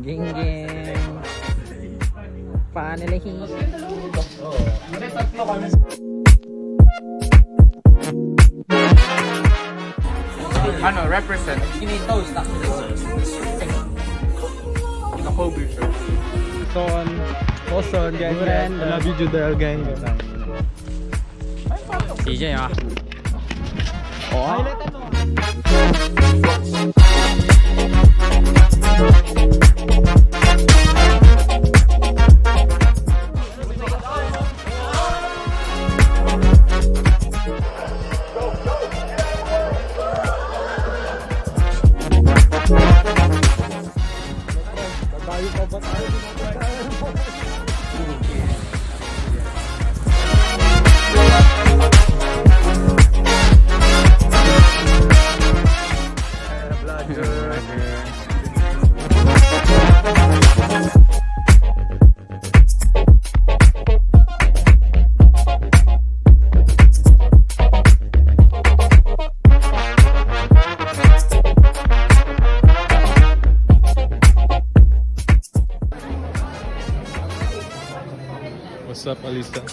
Ging-ging. Panilihi. Ano, represent. Kinitos na. Naka-Kobe siya. Oson, guys. I love you, Judel, gang. CJ ah. Oh. What's up, Alisa?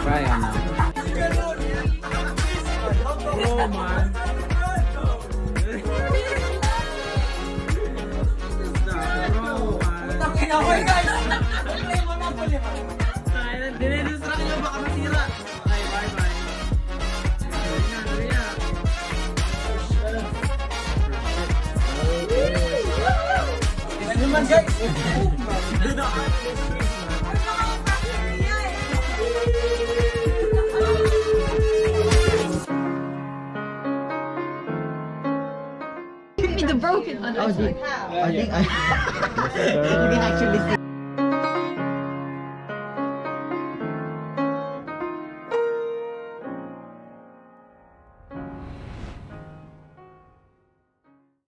Brian na. Oh, man. Dinidistract nyo, baka masira. Okay, bye-bye. Tingnan naman, guys. Give me the broken one. I think I didn't actually see.